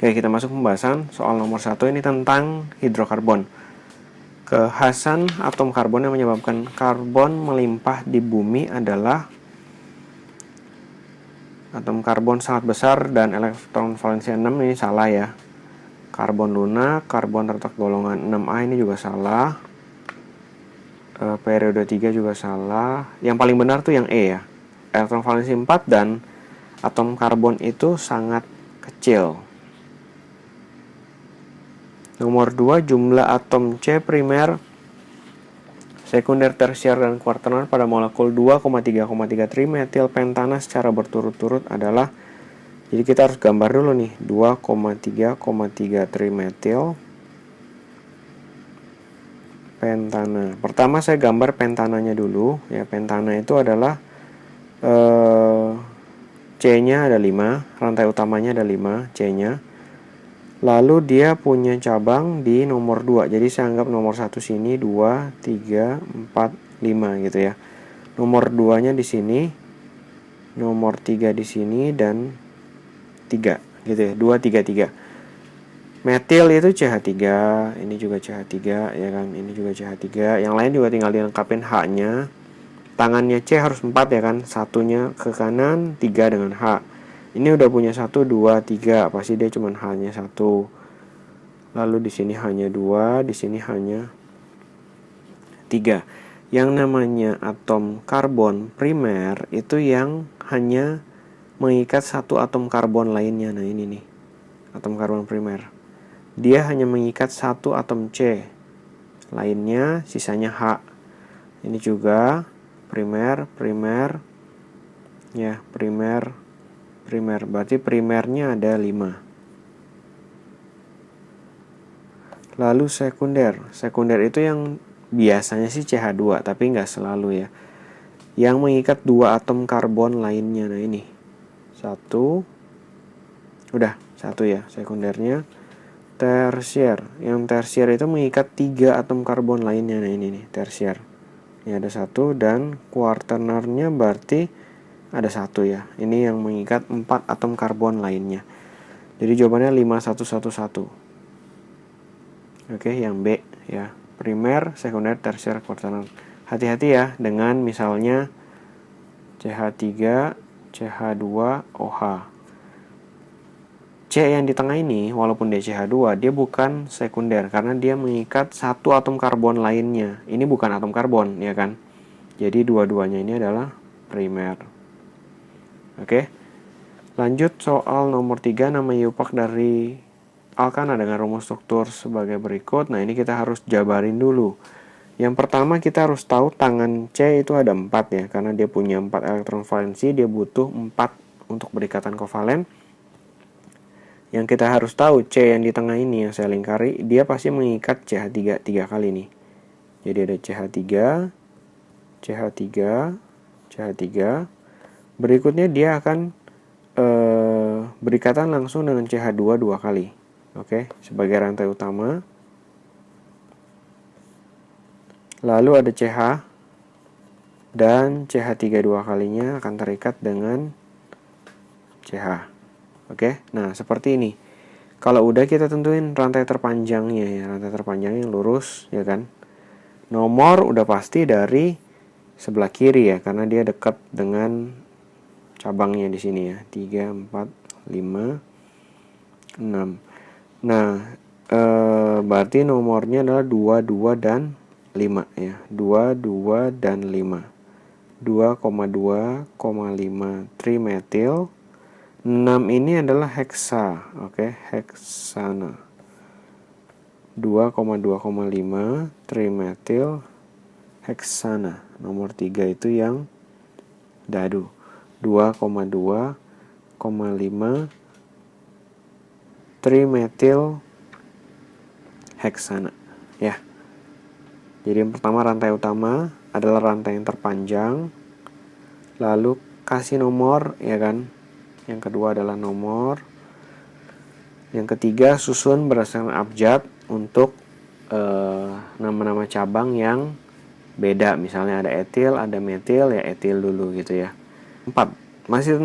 Oke, kita masuk pembahasan soal nomor 1 ini tentang hidrokarbon. Kekhasan atom karbon yang menyebabkan karbon melimpah di bumi adalah atom karbon sangat besar dan elektron valensi 6, ini salah ya. Karbon lunak, karbon terletak golongan 6A ini juga salah. Periode 3 juga salah. Yang paling benar tuh yang E ya. Elektron valensi 4 dan atom karbon itu sangat kecil. Nomor 2, jumlah atom C primer, sekunder, tersier, dan kuartener pada molekul 2,3,3 trimetil pentana secara berturut-turut adalah, jadi kita harus gambar dulu nih, 2,3,3 trimetil pentana. Pertama saya gambar pentananya dulu ya. Pentana itu adalah C-nya ada 5, rantai utamanya ada 5 C-nya. Lalu dia punya cabang di nomor 2. Jadi saya anggap nomor 1 sini 2, 3, 4, 5 gitu ya. Nomor 2-nya di sini, nomor 3 di sini, dan 3 gitu ya. 2, 3, 3. Metil itu CH3, ini juga CH3 ya kan, ini juga CH3. Yang lain juga tinggal dilengkapin H-nya. Tangannya C harus 4 ya kan, satunya ke kanan, 3 dengan H. Ini udah punya 1, 2, 3, pasti dia cuma hanya 1. Lalu di sini hanya 2, di sini hanya 3. Yang namanya atom karbon primer itu yang hanya mengikat satu atom karbon lainnya. Nah ini nih, atom karbon primer. Dia hanya mengikat satu atom C. Lainnya sisanya H. Ini juga primer, ya, primer. Berarti primernya ada 5. Lalu sekunder. Sekunder itu yang biasanya sih CH2, tapi nggak selalu ya. Yang mengikat 2 atom karbon lainnya. Nah ini 1. Udah 1 ya sekundernya. Tersier. Yang tersier itu mengikat 3 atom karbon lainnya. Nah ini nih tersier. Ini ada 1, dan kuartenernya berarti ada 1 ya. Ini yang mengikat 4 atom karbon lainnya. Jadi jawabannya 5111. Oke, yang B ya. Primer, sekunder, tersier, kuartener. Hati-hati ya dengan misalnya CH3, CH2, OH. C yang di tengah ini walaupun dia CH2, dia bukan sekunder karena dia mengikat 1 atom karbon lainnya. Ini bukan atom karbon ya kan. Jadi dua-duanya ini adalah primer. Oke, lanjut soal nomor 3, nama Yupak dari alkana dengan rumus struktur sebagai berikut. Nah ini kita harus jabarin dulu. Yang pertama kita harus tahu tangan C itu ada 4 ya, karena dia punya 4 elektron valensi, dia butuh 4 untuk berikatan kovalen. Yang kita harus tahu C yang di tengah ini yang saya lingkari, dia pasti mengikat CH3 3 kali nih. Jadi ada CH3, CH3, CH3. Berikutnya dia akan berikatan langsung dengan CH2 2 kali. Oke, sebagai rantai utama. Lalu ada CH, dan CH3 2 kalinya akan terikat dengan CH. Oke, nah seperti ini. Kalau udah kita tentuin rantai terpanjangnya ya, rantai terpanjang yang lurus ya kan. Nomor udah pasti dari sebelah kiri ya, karena dia dekat dengan cabangnya di sini ya, 3, 4, 5, 6. Nah, berarti nomornya adalah 2, 2, dan 5 ya. 2, 2, dan 5. 2,2,5 trimetil. 6 ini adalah heksa. Oke, heksana. 2,2,5 trimetil heksana. Nomor 3 itu yang dadu. 2,2,5 trimetil heksana ya. Jadi yang pertama rantai utama adalah rantai yang terpanjang, lalu kasih nomor ya kan. Yang kedua adalah nomor. Yang ketiga susun berdasarkan abjad untuk nama-nama cabang yang beda. Misalnya ada etil, ada metil, ya etil dulu gitu ya. 4. Masih